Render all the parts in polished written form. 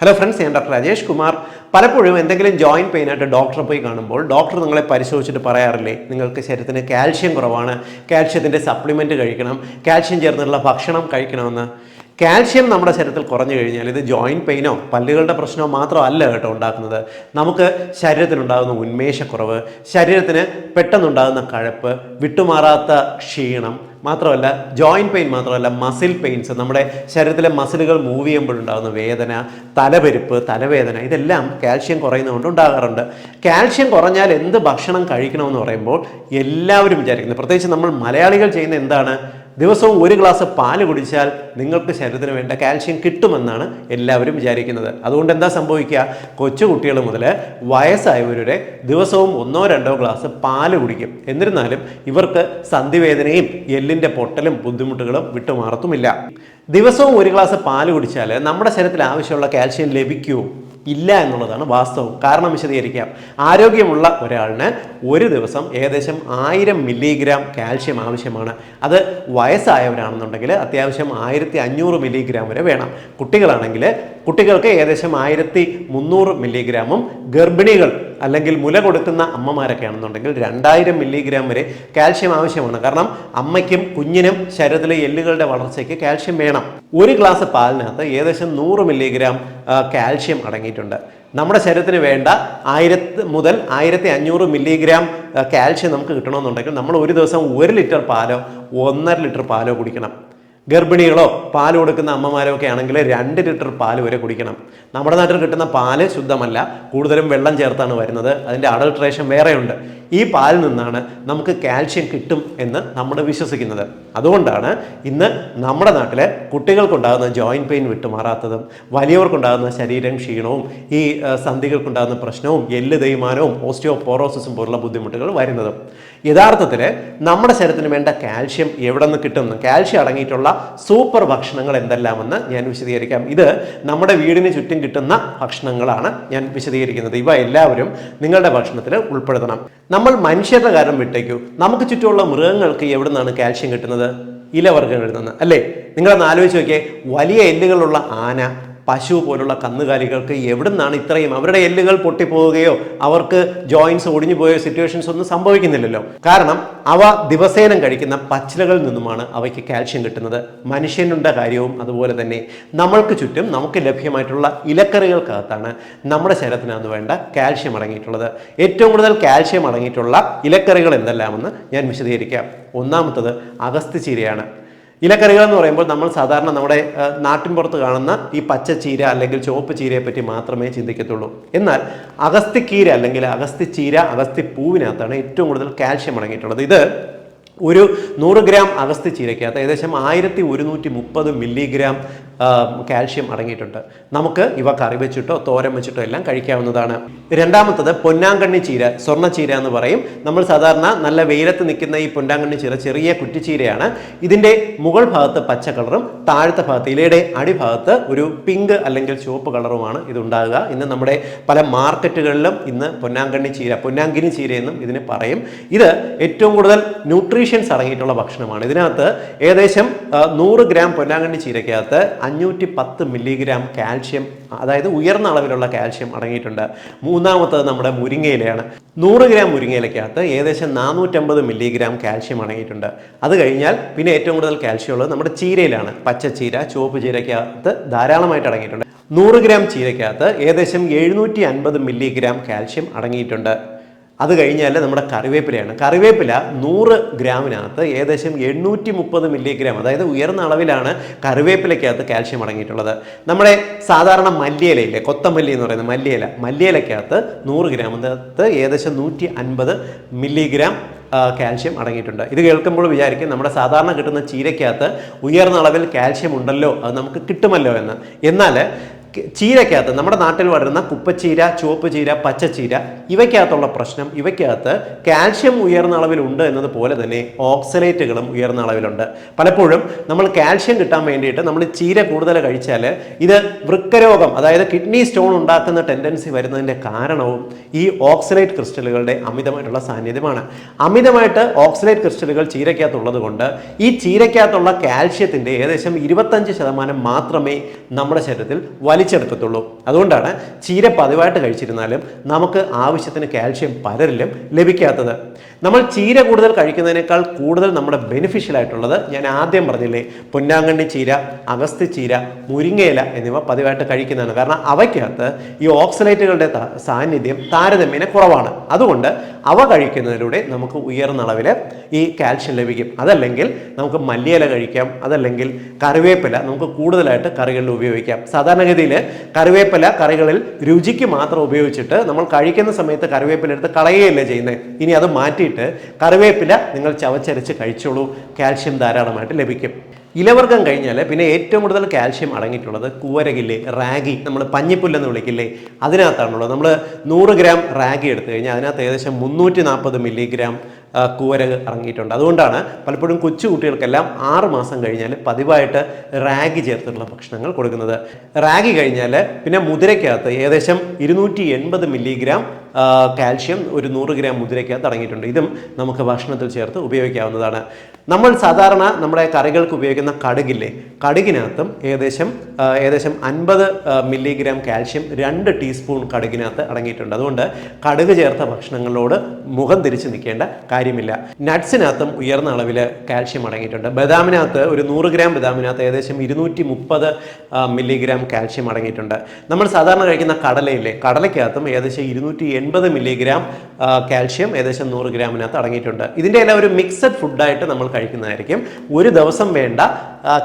Hello friends, ഞാൻ doctor Rajesh Kumar. പലപ്പോഴും എന്തെങ്കിലും ജോയിൻറ്റ് പെയിനായിട്ട് ഡോക്ടറെ പോയി കാണുമ്പോൾ ഡോക്ടർ നിങ്ങളെ പരിശോധിച്ചിട്ട് പറയാറില്ലേ, നിങ്ങൾക്ക് ശരീരത്തിന് കാൽഷ്യം കുറവാണ്, കാൽഷ്യത്തിൻ്റെ സപ്ലിമെൻറ്റ് കഴിക്കണം, കാൽഷ്യം ചേർന്നുള്ള ഭക്ഷണം കഴിക്കണമെന്ന്. കാൽഷ്യം നമ്മുടെ ശരീരത്തിൽ കുറഞ്ഞു കഴിഞ്ഞാൽ ഇത് ജോയിൻറ്റ് പെയിനോ പല്ലുകളുടെ പ്രശ്നമോ മാത്രമല്ല കേട്ടോ ഉണ്ടാക്കുന്നത്. നമുക്ക് ശരീരത്തിലുണ്ടാകുന്ന ഉന്മേഷക്കുറവ്, ശരീരത്തിന് പെട്ടെന്നുണ്ടാകുന്ന കഴപ്പ്, വിട്ടുമാറാത്ത ക്ഷീണം, മാത്രമല്ല ജോയിൻറ്റ് പെയിൻ മാത്രമല്ല മസിൽ പെയിൻസ്, നമ്മുടെ ശരീരത്തിലെ മസിലുകൾ മൂവ് ചെയ്യുമ്പോഴുണ്ടാകുന്ന വേദന, തലപെരുപ്പ്, തലവേദന, ഇതെല്ലാം കാൽഷ്യം കുറയുന്നതുകൊണ്ട് ഉണ്ടാകാറുണ്ട്. കാൽഷ്യം കുറഞ്ഞാൽ എന്ത് ഭക്ഷണം കഴിക്കണമെന്ന് പറയുമ്പോൾ എല്ലാവരും വിചാരിക്കുന്നത്, പ്രത്യേകിച്ച് നമ്മൾ മലയാളികൾ ചെയ്യുന്ന എന്താണ്, ദിവസവും ഒരു ഗ്ലാസ് പാല് കുടിച്ചാൽ നിങ്ങൾക്ക് ശരീരത്തിന് വേണ്ട കാൽഷ്യം കിട്ടുമെന്നാണ് എല്ലാവരും വിചാരിക്കുന്നത്. അതുകൊണ്ട് എന്താ സംഭവിക്കുക, കൊച്ചു കുട്ടികൾ മുതൽ വയസ്സായവരുടെ ദിവസവും 1-2 ഗ്ലാസ് പാല് കുടിക്കും. എന്നിരുന്നാലും ഇവർക്ക് സന്ധിവേദനയും എല്ലിൻ്റെ പൊട്ടലും ബുദ്ധിമുട്ടുകളും വിട്ടുമാറത്തുമില്ല. ദിവസവും ഒരു ഗ്ലാസ് പാല് കുടിച്ചാൽ നമ്മുടെ ശരീരത്തിൽ ആവശ്യമുള്ള കാൽഷ്യം ലഭിക്കുമോ? ഇല്ല എന്നുള്ളതാണ് വാസ്തവം. കാരണം വിശദീകരിക്കാം. ആരോഗ്യമുള്ള ഒരാളിന് ഒരു ദിവസം ഏകദേശം 1000 മില്ലിഗ്രാം കാൽഷ്യം ആവശ്യമാണ്. അത് വയസ്സായവരാണെന്നുണ്ടെങ്കിൽ അത്യാവശ്യം 1500 മില്ലിഗ്രാം വരെ വേണം. കുട്ടികളാണെങ്കിൽ കുട്ടികൾക്ക് ഏകദേശം 1300 മില്ലിഗ്രാമും, ഗർഭിണികൾ അല്ലെങ്കിൽ മുല കൊടുക്കുന്ന അമ്മമാരൊക്കെ ആണെന്നുണ്ടെങ്കിൽ 2000 മില്ലിഗ്രാം വരെ കാൽഷ്യം ആവശ്യമാണ്. കാരണം അമ്മയ്ക്കും കുഞ്ഞിനും ശരീരത്തിലെ എല്ലുകളുടെ വളർച്ചയ്ക്ക് കാൽഷ്യം വേണം. ഒരു ഗ്ലാസ് പാലിനകത്ത് ഏകദേശം 100 മില്ലിഗ്രാം കാൽഷ്യം അടങ്ങിയിട്ടുണ്ട്. നമ്മുടെ ശരീരത്തിന് വേണ്ട 1000 മുതൽ 1500 മില്ലിഗ്രാം കാൽഷ്യം നമുക്ക് കിട്ടണമെന്നുണ്ടെങ്കിൽ നമ്മൾ ഒരു ദിവസം 1 ലിറ്റർ പാലോ 1.5 ലിറ്റർ പാലോ കുടിക്കണം. ഗർഭിണികളോ പാൽ കൊടുക്കുന്ന അമ്മമാരോ ഒക്കെ ആണെങ്കിൽ 2 ലിറ്റർ പാല് വരെ കുടിക്കണം. നമ്മുടെ നാട്ടിൽ കിട്ടുന്ന പാല് ശുദ്ധമല്ല, കൂടുതലും വെള്ളം ചേർത്താണ് വരുന്നത്. അതിൻ്റെ അഡൾട്രേഷൻ വേറെയുണ്ട്. ഈ പാലിൽ നിന്നാണ് നമുക്ക് കാൽഷ്യം കിട്ടും എന്ന് നമ്മൾ വിശ്വസിക്കുന്നത്. അതുകൊണ്ടാണ് ഇന്ന് നമ്മുടെ നാട്ടിലെ കുട്ടികൾക്കുണ്ടാകുന്ന ജോയിൻറ്റ് പെയിൻ വിട്ടുമാറാത്തതും, വലിയവർക്കുണ്ടാകുന്ന ശരീരം ക്ഷീണവും, ഈ സന്ധികൾക്കുണ്ടാകുന്ന പ്രശ്നവും, എല്ല് തേയ്മാനവും, ഓസ്റ്റിയോപോറോസിസും പോലുള്ള ബുദ്ധിമുട്ടുകൾ വരുന്നതും. യഥാർത്ഥത്തിൽ നമ്മുടെ ശരീരത്തിന് വേണ്ട കാൽഷ്യം എവിടെ നിന്ന് കിട്ടുന്നു, കാൽഷ്യം അടങ്ങിയിട്ടുള്ള സൂപ്പർ ഭക്ഷണങ്ങൾ എന്തെല്ലാമെന്ന് ഞാൻ വിശദീകരിക്കാം. ഇത് നമ്മുടെ വീടിന് ചുറ്റും കിട്ടുന്ന ഭക്ഷണങ്ങളാണ് ഞാൻ വിശദീകരിക്കുന്നത്. ഇവ എല്ലാവരും നിങ്ങളുടെ ഭക്ഷണത്തിൽ ഉൾപ്പെടുത്തണം. നമ്മൾ മനുഷ്യരുടെ കാര്യം വിട്ടേക്കൂ, നമുക്ക് ചുറ്റുമുള്ള മൃഗങ്ങൾക്ക് എവിടെ നിന്നാണ് കാൽഷ്യം കിട്ടുന്നത്? ഇലവർഗ്ഗങ്ങളിൽ നിന്ന് അല്ലേ? നിങ്ങളൊന്ന് ആലോചിച്ച് നോക്കിയേ, വലിയ എല്ലുകളുള്ള ആന, പശു പോലുള്ള കന്നുകാലികൾക്ക് എവിടെ നിന്നാണ് ഇത്രയും? അവരുടെ എല്ലുകൾ പൊട്ടിപ്പോവുകയോ അവർക്ക് ജോയിൻസ് ഒടിഞ്ഞു പോയോ സിറ്റുവേഷൻസ് ഒന്നും സംഭവിക്കുന്നില്ലല്ലോ. കാരണം അവ ദിവസേനം കഴിക്കുന്ന പച്ചിലകളിൽ നിന്നുമാണ് അവയ്ക്ക് കാൽഷ്യം കിട്ടുന്നത്. മനുഷ്യനുടെ കാര്യവും അതുപോലെ തന്നെ. നമ്മൾക്ക് ചുറ്റും നമുക്ക് ലഭ്യമായിട്ടുള്ള ഇലക്കറികൾക്കകത്താണ് നമ്മുടെ ശരീരത്തിനകത്ത് വേണ്ട കാൽഷ്യം അടങ്ങിയിട്ടുള്ളത്. ഏറ്റവും കൂടുതൽ കാൽഷ്യം അടങ്ങിയിട്ടുള്ള ഇലക്കറികൾ എന്തെല്ലാമെന്ന് ഞാൻ വിശദീകരിക്കാം. ഒന്നാമത്തത് അഗസ്ത്യച്ചീരയാണ്. ഇലക്കറികൾ എന്ന് പറയുമ്പോൾ നമ്മൾ സാധാരണ നമ്മുടെ നാട്ടിൻപുറത്ത് കാണുന്ന ഈ പച്ചച്ചീര അല്ലെങ്കിൽ ചുവപ്പ് ചീരയെ പറ്റി മാത്രമേ ചിന്തിക്കത്തുള്ളൂ. എന്നാൽ അഗസ്ത്യക്കീര അല്ലെങ്കിൽ അഗസ്ത്യച്ചീര, അഗസ്ത്യപ്പൂവിനകത്താണ് ഏറ്റവും കൂടുതൽ കാൽഷ്യം അടങ്ങിയിട്ടുള്ളത്. ഇത് ഒരു 100 ഗ്രാം അഗസ്ത്യച്ചീരയ്ക്കകത്ത് ഏകദേശം 1130 മില്ലിഗ്രാം കാൽഷ്യം അടങ്ങിയിട്ടുണ്ട്. നമുക്ക് ഇവ കറി വെച്ചിട്ടോ തോരൻ വെച്ചിട്ടോ എല്ലാം കഴിക്കാവുന്നതാണ്. രണ്ടാമത്തത് പൊന്നാങ്കണ്ണി ചീര, സ്വർണ്ണച്ചീര എന്ന് പറയും. നമ്മൾ സാധാരണ നല്ല വെയിലത്ത് നിൽക്കുന്ന ഈ പൊന്നാങ്കണ്ണി ചീര ചെറിയ കുറ്റിച്ചീരയാണ്. ഇതിൻ്റെ മുകൾ ഭാഗത്ത് പച്ച കളറും താഴത്തെ ഭാഗത്ത് ഇലയുടെ അടിഭാഗത്ത് ഒരു പിങ്ക് അല്ലെങ്കിൽ ചുവപ്പ് കളറുമാണ് ഇതുണ്ടാകുക. ഇന്ന് നമ്മുടെ പല മാർക്കറ്റുകളിലും ഇന്ന് പൊന്നാങ്കണ്ണി ചീര, പൊന്നാങ്കിനി ചീര എന്നും ഇതിന് പറയും. ഇത് ഏറ്റവും കൂടുതൽ ന്യൂട്രീഷൻസ് അടങ്ങിയിട്ടുള്ള ഭക്ഷണമാണ്. ഇതിനകത്ത് ഏകദേശം 100 ഗ്രാം പൊന്നാങ്കണ്ണി ചീരയ്ക്കകത്ത് 510 മില്ലിഗ്രാം കാൽഷ്യം, അതായത് ഉയർന്ന അളവിലുള്ള കാൽഷ്യം അടങ്ങിയിട്ടുണ്ട്. മൂന്നാമത്തത് നമ്മുടെ മുരിങ്ങയിലയാണ്. 100 ഗ്രാം മുരിങ്ങയിലയ്ക്കകത്ത് ഏകദേശം 450 മില്ലിഗ്രാം കാൽഷ്യം അടങ്ങിയിട്ടുണ്ട്. അത് കഴിഞ്ഞാൽ പിന്നെ ഏറ്റവും കൂടുതൽ കാൽഷ്യം ഉള്ളത് നമ്മുടെ ചീരയിലാണ്. പച്ചച്ചീര, ചുവപ്പ് ചീരയ്ക്കകത്ത് ധാരാളമായിട്ട് അടങ്ങിയിട്ടുണ്ട്. 100 ഗ്രാം ചീരയ്ക്കകത്ത് ഏകദേശം 750 മില്ലിഗ്രാം കാൽഷ്യം അടങ്ങിയിട്ടുണ്ട്. അത് കഴിഞ്ഞാൽ നമ്മുടെ കറിവേപ്പിലയാണ്. കറിവേപ്പില 100 ഗ്രാമിനകത്ത് ഏകദേശം 830 മില്ലിഗ്രാം, അതായത് ഉയർന്ന അളവിലാണ് കറിവേപ്പിലയ്ക്കകത്ത് കാൽഷ്യം അടങ്ങിയിട്ടുള്ളത്. നമ്മുടെ സാധാരണ മല്ലിയിലയിലെ കൊത്തമല്ലി എന്ന് പറയുന്ന മല്ലിയിലയ്ക്കകത്ത് 100 ഗ്രാമിനകത്ത് ഏകദേശം 150 മില്ലിഗ്രാം കാൽഷ്യം അടങ്ങിയിട്ടുണ്ട്. ഇത് കേൾക്കുമ്പോൾ വിചാരിക്കും നമ്മുടെ സാധാരണ കിട്ടുന്ന ചീരയ്ക്കകത്ത് ഉയർന്ന അളവിൽ കാൽഷ്യം ഉണ്ടല്ലോ, അത് നമുക്ക് കിട്ടുമല്ലോ എന്ന്. എന്നാൽ ചീരയ്ക്കകത്ത് നമ്മുടെ നാട്ടിൽ വളരുന്ന കുപ്പച്ചീര, ചുവപ്പ് ചീര, പച്ചച്ചീര, ഇവയ്ക്കകത്തുള്ള പ്രശ്നം, ഇവയ്ക്കകത്ത് കാൽഷ്യം ഉയർന്ന അളവിലുണ്ട് എന്നതുപോലെ തന്നെ ഓക്സലേറ്റുകളും ഉയർന്ന അളവിലുണ്ട്. പലപ്പോഴും നമ്മൾ കാൽഷ്യം കിട്ടാൻ വേണ്ടിയിട്ട് നമ്മൾ ചീര കൂടുതൽ കഴിച്ചാൽ ഇത് വൃക്കരോഗം, അതായത് കിഡ്നി സ്റ്റോൺ ഉണ്ടാക്കുന്ന ടെൻഡൻസി വരുന്നതിൻ്റെ കാരണവും ഈ ഓക്സലേറ്റ് ക്രിസ്റ്റലുകളുടെ അമിതമായിട്ടുള്ള സാന്നിധ്യമാണ്. അമിതമായിട്ട് ഓക്സലേറ്റ് ക്രിസ്റ്റലുകൾ ചീരയ്ക്കകത്തുള്ളത് കൊണ്ട് ഈ ചീരയ്ക്കകത്തുള്ള കാൽഷ്യത്തിൻ്റെ ഏകദേശം 25% മാത്രമേ നമ്മുടെ ശരീരത്തിൽ വലിച്ചെടുക്കത്തുള്ളൂ. അതുകൊണ്ടാണ് ചീര പതിവായിട്ട് കഴിച്ചിരുന്നാലും നമുക്ക് ആവശ്യത്തിന് കാൽഷ്യം പലരിലും ലഭിക്കാത്തത്. നമ്മൾ ചീര കൂടുതൽ കഴിക്കുന്നതിനേക്കാൾ കൂടുതൽ നമ്മുടെ ബെനിഫിഷ്യൽ ആയിട്ടുള്ളത് ഞാൻ ആദ്യം പറഞ്ഞില്ലേ, പൊന്നാങ്കണ്ണി ചീര, അഗസ്ത്യ ചീര, മുരിങ്ങയില എന്നിവ പതിവായിട്ട് കഴിക്കുന്നതാണ്. കാരണം അവയ്ക്കകത്ത് ഈ ഓക്സലേറ്റുകളുടെ സാന്നിധ്യം താരതമ്യേന കുറവാണ്. അതുകൊണ്ട് അവ കഴിക്കുന്നതിലൂടെ നമുക്ക് ഉയർന്ന അളവിൽ ഈ കാൽഷ്യം ലഭിക്കും. അതല്ലെങ്കിൽ നമുക്ക് മല്ലിയില കഴിക്കാം, അതല്ലെങ്കിൽ കറിവേപ്പില നമുക്ക് കൂടുതലായിട്ട് കറികളിൽ ഉപയോഗിക്കാം. സാധാരണഗതിയിൽ കറിവേപ്പില കറികളിൽ രുചിക്ക് മാത്രം ഉപയോഗിച്ചിട്ട് നമ്മൾ കഴിക്കുന്ന സമയത്ത് കറിവേപ്പില എടുത്ത് കളയുകയല്ലേ ചെയ്യുന്നത്. ഇനി അത് മാറ്റിയിട്ട് കറിവേപ്പില നിങ്ങൾ ചവച്ചരച്ച് കഴിച്ചോളൂ, കാൽഷ്യം ധാരാളമായിട്ട് ലഭിക്കും. ഇലവർഗം കഴിഞ്ഞാൽ പിന്നെ ഏറ്റവും കൂടുതൽ കാൽഷ്യം അടങ്ങിയിട്ടുള്ളത് കൂവരകില്ലേ, റാഗി, നമ്മൾ പഞ്ഞിപ്പുല്ലെന്ന് വിളിക്കില്ലേ, അതിനകത്താണുള്ളത്. നമ്മൾ 100 ഗ്രാം റാഗി എടുത്തു കഴിഞ്ഞാൽ അതിനകത്ത് ഏകദേശം 340 മില്ലിഗ്രാം കൂവരക് ഇറങ്ങിയിട്ടുണ്ട്. അതുകൊണ്ടാണ് പലപ്പോഴും കൊച്ചു കുട്ടികൾക്കെല്ലാം 6 മാസം കഴിഞ്ഞാൽ പതിവായിട്ട് റാഗി ചേർത്തിട്ടുള്ള ഭക്ഷണങ്ങൾ കൊടുക്കുന്നത്. റാഗി കഴിഞ്ഞാൽ പിന്നെ മുതിരയ്ക്കകത്ത് ഏകദേശം 280 മില്ലിഗ്രാം കാൽഷ്യം ഒരു 100 ഗ്രാം മുതിരയ്ക്കകത്ത് അടങ്ങിയിട്ടുണ്ട്. ഇതും നമുക്ക് ഭക്ഷണത്തിൽ ചേർത്ത് ഉപയോഗിക്കാവുന്നതാണ്. നമ്മൾ സാധാരണ നമ്മുടെ കറികൾക്ക് ഉപയോഗിക്കുന്ന കടുകില്ലേ, കടുകിനകത്തും ഏകദേശം 50 മില്ലിഗ്രാം കാൽഷ്യം 2 ടീസ്പൂൺ കടുകിനകത്ത് അടങ്ങിയിട്ടുണ്ട്. അതുകൊണ്ട് കടുക് ചേർത്ത ഭക്ഷണങ്ങളോട് മുഖം തിരിച്ചു നിൽക്കേണ്ട കാര്യമില്ല. നട്ട്സിനകത്തും ഉയർന്ന അളവിൽ കാൽഷ്യം അടങ്ങിയിട്ടുണ്ട്. ബദാമിനകത്ത് ഒരു 100 ഗ്രാം ബദാമിനകത്ത് ഏകദേശം 230 മില്ലിഗ്രാം കാൽഷ്യം അടങ്ങിയിട്ടുണ്ട്. നമ്മൾ സാധാരണ കഴിക്കുന്ന കടലയില്ലേ, കടലയ്ക്കകത്തും ഏകദേശം 280 മില്ലിഗ്രാം കാൽഷ്യം ഏകദേശം 100 ഗ്രാമിനകത്ത് അടങ്ങിയിട്ടുണ്ട്. ഇതിൻ്റെ എല്ലാം ഒരു മിക്സഡ് ഫുഡായിട്ട് നമ്മൾ കഴിക്കുന്നതായിരിക്കും. ഒരു ദിവസം വേണ്ട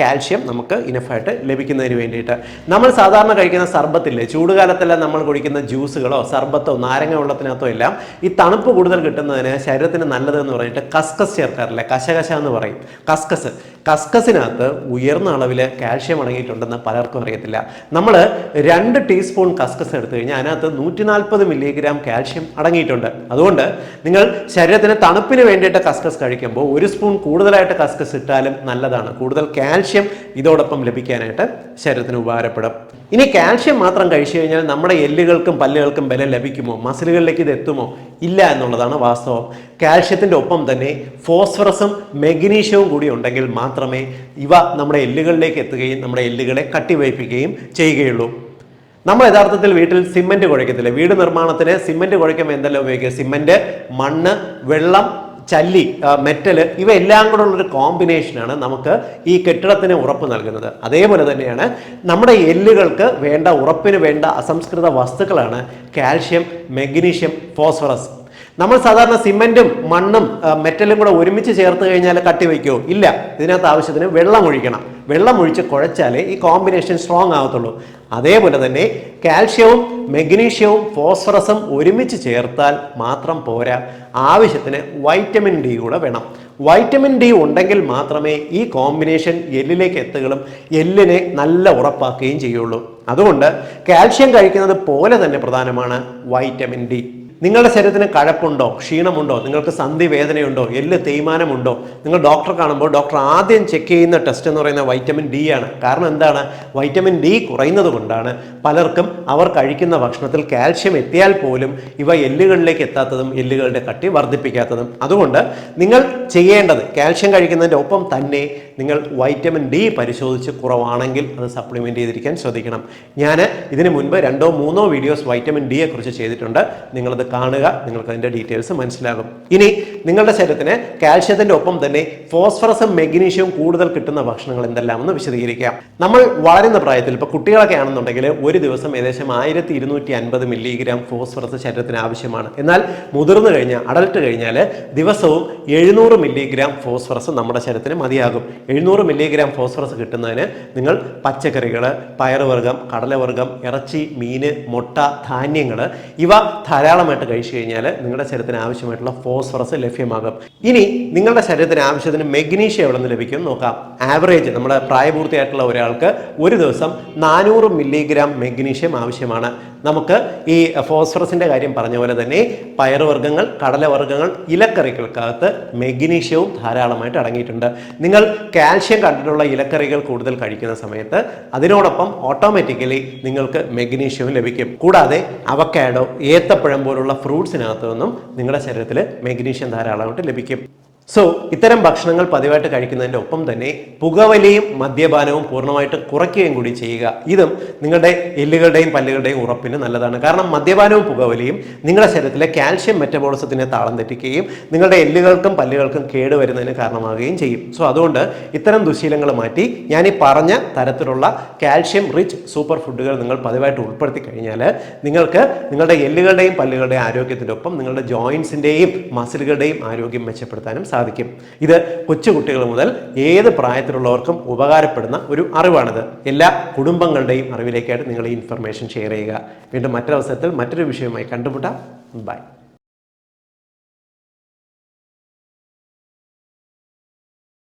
കാൽഷ്യം നമുക്ക് ഇനഫായിട്ട് ലഭിക്കുന്നതിന് വേണ്ടിയിട്ട്. നമ്മൾ സാധാരണ കഴിക്കുന്ന സർബത്തില്ലേ, ചൂടുകാലത്തെല്ലാം നമ്മൾ കുടിക്കുന്ന ജ്യൂസുകളോ സർബത്തോ നാരങ്ങ വെള്ളത്തിനകത്തോ എല്ലാം ഈ തണുപ്പ് കൂടുതൽ കിട്ടുന്നതിന് ശരീരത്തിന് നല്ലതെന്ന് പറഞ്ഞിട്ട് കസ്കസ് ചേർക്കാറില്ല, കശകശ എന്ന് പറയും. കസ്കസിനകത്ത് ഉയർന്ന അളവിൽ കാൽഷ്യം അടങ്ങിയിട്ടുണ്ടെന്ന് പലർക്കും അറിയത്തില്ല. നമ്മൾ 2 ടീസ്പൂൺ കസ്കസ് എടുത്തു കഴിഞ്ഞാൽ അതിനകത്ത് 140 മില്ലിഗ്രാം കാൽഷ്യം അടങ്ങിയിട്ടുണ്ട്. അതുകൊണ്ട് നിങ്ങൾ ശരീരത്തിന് തണുപ്പിന് വേണ്ടിയിട്ട് കസ്കസ് കഴിക്കുമ്പോൾ 1 സ്പൂൺ കൂടുതലായിട്ട് കസ്കസ് ഇട്ടാലും നല്ലതാണ്. കൂടുതൽ കാൽഷ്യം ഇതോടൊപ്പം ലഭിക്കാനായിട്ട് ശരീരത്തിന് ഉപകാരപ്പെടും. ഇനി കാൽഷ്യം മാത്രം കഴിച്ചു കഴിഞ്ഞാൽ നമ്മുടെ എല്ലുകൾക്കും പല്ലുകൾക്കും ബലം ലഭിക്കുമോ, മസിലുകളിലേക്ക് ഇത് എത്തുമോ? ഇല്ല എന്നുള്ളതാണ് വാസ്തവം. കാൽഷ്യത്തിൻ്റെ ഒപ്പം തന്നെ ഫോസ്ഫറസും മെഗ്നീഷ്യവും കൂടി ഉണ്ടെങ്കിൽ മാത്രമേ ഇവ നമ്മുടെ എല്ലുകളിലേക്ക് എത്തുകയും നമ്മുടെ എല്ലുകളെ കട്ടിവയ്പ്പിക്കുകയും ചെയ്യുകയുള്ളൂ. നമ്മൾ യഥാർത്ഥത്തിൽ വീട്ടിൽ സിമെന്റ് കുഴക്കത്തില്ല. വീട് നിർമ്മാണത്തിന് സിമെന്റ് കുഴയ്ക്കുമ്പോൾ എന്തെല്ലാം ഉപയോഗിക്കുക? സിമെന്റ്, മണ്ണ്, വെള്ളം, ചല്ലി, മെറ്റല്, ഇവ എല്ലാം കൂടെ ഉള്ളൊരു കോമ്പിനേഷനാണ് നമുക്ക് ഈ കെട്ടിടത്തിന് ഉറപ്പ് നൽകുന്നത്. അതേപോലെ തന്നെയാണ് നമ്മുടെ എല്ലുകൾക്ക് വേണ്ട ഉറപ്പിന് വേണ്ട അസംസ്കൃത വസ്തുക്കളാണ് കാൽഷ്യം, മെഗ്നീഷ്യം, ഫോസ്ഫറസ്. നമ്മൾ സാധാരണ സിമെന്റും മണ്ണും മെറ്റലും കൂടെ ഒരുമിച്ച് ചേർത്ത് കഴിഞ്ഞാൽ കട്ടി വയ്ക്കുമോ? ഇല്ല. ഇതിനകത്ത് ആവശ്യത്തിന് വെള്ളം ഒഴിക്കണം. വെള്ളം ഒഴിച്ച് കുഴച്ചാലേ ഈ കോമ്പിനേഷൻ സ്ട്രോങ് ആവത്തുള്ളൂ. അതേപോലെ തന്നെ കാൽഷ്യവും മെഗ്നീഷ്യവും ഫോസ്ഫറസും ഒരുമിച്ച് ചേർത്താൽ മാത്രം പോരാ, ആവശ്യത്തിന് വൈറ്റമിൻ ഡി കൂടെ വേണം. വൈറ്റമിൻ ഡി ഉണ്ടെങ്കിൽ മാത്രമേ ഈ കോമ്പിനേഷൻ എല്ലിലേക്ക് എത്തുകയും എല്ലിനെ നല്ല ഉറപ്പാക്കുകയും ചെയ്യുള്ളൂ. അതുകൊണ്ട് കാൽഷ്യം കഴിക്കുന്നത് പോലെ തന്നെ പ്രധാനമാണ് വൈറ്റമിൻ ഡി. നിങ്ങളുടെ ശരീരത്തിന് കഴപ്പുണ്ടോ, ക്ഷീണമുണ്ടോ, നിങ്ങൾക്ക് സന്ധി വേദനയുണ്ടോ, എല്ല് തേയ്മാനമുണ്ടോ, നിങ്ങൾ ഡോക്ടറെ കാണുമ്പോൾ ഡോക്ടർ ആദ്യം ചെക്ക് ചെയ്യുന്ന ടെസ്റ്റ് എന്ന് പറയുന്നത് വൈറ്റമിൻ ഡി ആണ്. കാരണം എന്താണ്? വൈറ്റമിൻ ഡി കുറയുന്നത് കൊണ്ടാണ് പലർക്കും അവർ കഴിക്കുന്ന ഭക്ഷണത്തിൽ കാൽഷ്യം എത്തിയാൽ പോലും ഇവ എല്ലുകളിലേക്ക് എത്താത്തതും എല്ലുകളുടെ കട്ടി വർദ്ധിപ്പിക്കാത്തതും. അതുകൊണ്ട് നിങ്ങൾ ചെയ്യേണ്ടത് കാൽഷ്യം കഴിക്കുന്നതിൻ്റെ ഒപ്പം തന്നെ നിങ്ങൾ വൈറ്റമിൻ ഡി പരിശോധിച്ച് കുറവാണെങ്കിൽ അത് സപ്ലിമെൻ്റ് ചെയ്തിരിക്കാൻ ശ്രദ്ധിക്കണം. ഞാൻ ഇതിന് മുൻപ് 2 or 3 വീഡിയോസ് വൈറ്റമിൻ ഡിയെ കുറിച്ച് ചെയ്തിട്ടുണ്ട്. നിങ്ങളത് കാണുക, നിങ്ങൾക്ക് അതിൻ്റെ ഡീറ്റെയിൽസ് മനസ്സിലാകും. ഇനി നിങ്ങളുടെ ശരീരത്തിന് കാൽഷ്യത്തിൻ്റെ ഒപ്പം തന്നെ ഫോസ്ഫറസും മെഗ്നീഷ്യവും കൂടുതൽ കിട്ടുന്ന ഭക്ഷണങ്ങൾ എന്തെല്ലാമെന്ന് വിശദീകരിക്കാം. നമ്മൾ വളരുന്ന പ്രായത്തിൽ ഇപ്പോൾ കുട്ടികളൊക്കെ ആണെന്നുണ്ടെങ്കിൽ ഒരു ദിവസം ഏകദേശം 1250 മില്ലിഗ്രാം ഫോസ്ഫറസ് ശരീരത്തിന് ആവശ്യമാണ്. എന്നാൽ മുതിർന്നു കഴിഞ്ഞാൽ, അഡൽട്ട് കഴിഞ്ഞാൽ ദിവസവും 700 മില്ലിഗ്രാം ഫോസ്ഫറസ് നമ്മുടെ ശരീരത്തിന് മതിയാകും. 700 മില്ലിഗ്രാം ഫോസ്ഫറസ് കിട്ടുന്നതിന് നിങ്ങൾ പച്ചക്കറികൾ, പയറുവർഗ്ഗം, കടലവർഗ്ഗം, ഇറച്ചി, മീൻ, മുട്ട, ധാന്യങ്ങൾ ഇവ ധാരാളമായിട്ട് കഴിച്ചു കഴിഞ്ഞാൽ നിങ്ങളുടെ ശരീരത്തിന് ആവശ്യമായിട്ടുള്ള ഫോസ്ഫറസ് ലഭ്യമാകും. ഇനി നിങ്ങളുടെ ശരീരത്തിന് ആവശ്യത്തിന് മെഗ്നീഷ്യം എവിടെ നിന്ന് ലഭിക്കും നോക്കാം. ആവറേജ് നമ്മുടെ പ്രായപൂർത്തിയായിട്ടുള്ള ഒരാൾക്ക് ഒരു ദിവസം 400 മില്ലിഗ്രാം മെഗ്നീഷ്യം ആവശ്യമാണ്. നമുക്ക് ഈ ഫോസ്ഫറസിൻ്റെ കാര്യം പറഞ്ഞ പോലെ തന്നെ പയറുവർഗ്ഗങ്ങൾ, കടലവർഗ്ഗങ്ങൾ, ഇലക്കറികൾക്കകത്ത് മെഗ്നീഷ്യവും ധാരാളമായിട്ട് അടങ്ങിയിട്ടുണ്ട്. നിങ്ങൾ കാൽഷ്യം കണ്ടിട്ടുള്ള ഇലക്കറികൾ കൂടുതൽ കഴിക്കുന്ന സമയത്ത് അതിനോടൊപ്പം ഓട്ടോമാറ്റിക്കലി നിങ്ങൾക്ക് മെഗ്നീഷ്യവും ലഭിക്കും. കൂടാതെ അവക്കാഡോ, ഏത്തപ്പഴം പോലുള്ള ഫ്രൂട്ട്സിനകത്തു നിന്നും നിങ്ങളുടെ ശരീരത്തിൽ മെഗ്നീഷ്യം ധാരാളമായിട്ട് ലഭിക്കും. സോ ഇത്തരം ഭക്ഷണങ്ങൾ പതിവായിട്ട് കഴിക്കുന്നതിൻ്റെ ഒപ്പം തന്നെ പുകവലിയും മദ്യപാനവും പൂർണ്ണമായിട്ട് കുറയ്ക്കുകയും കൂടി ചെയ്യുക. ഇതും നിങ്ങളുടെ എല്ലുകളുടെയും പല്ലുകളുടെയും ഉറപ്പിന് നല്ലതാണ്. കാരണം മദ്യപാനവും പുകവലിയും നിങ്ങളുടെ ശരീരത്തിലെ കാൽഷ്യം മെറ്റബോളിസത്തിനെ താളം തെറ്റിക്കുകയും നിങ്ങളുടെ എല്ലുകൾക്കും പല്ലുകൾക്കും കേടുവരുന്നതിന് കാരണമാവുകയും ചെയ്യും. സോ അതുകൊണ്ട് ഇത്തരം ദുശീലങ്ങൾ മാറ്റി ഞാൻ ഈ പറഞ്ഞ തരത്തിലുള്ള കാൽഷ്യം റിച്ച് സൂപ്പർ ഫുഡുകൾ നിങ്ങൾ പതിവായിട്ട് ഉൾപ്പെടുത്തി കഴിഞ്ഞാൽ നിങ്ങൾക്ക് നിങ്ങളുടെ എല്ലുകളുടെയും പല്ലുകളുടെയും ആരോഗ്യത്തിൻ്റെ ഒപ്പം നിങ്ങളുടെ ജോയിൻസിൻ്റെയും മസിലുകളുടെയും ആരോഗ്യം മെച്ചപ്പെടുത്താനും സാധിക്കും. ഇത് കൊച്ചുകുട്ടികൾ മുതൽ ഏത് പ്രായത്തിലുള്ളവർക്കും ഉപകാരപ്പെടുന്ന ഒരു അറിവാണിത്. എല്ലാ കുടുംബങ്ങളുടെയും അറിവിലേക്കായിട്ട് നിങ്ങൾ ഈ ഇൻഫർമേഷൻ ഷെയർ ചെയ്യുക. വീണ്ടും മറ്റൊരവസരത്തിൽ മറ്റൊരു വിഷയവുമായി കണ്ടുമുട്ടാം. ബൈ.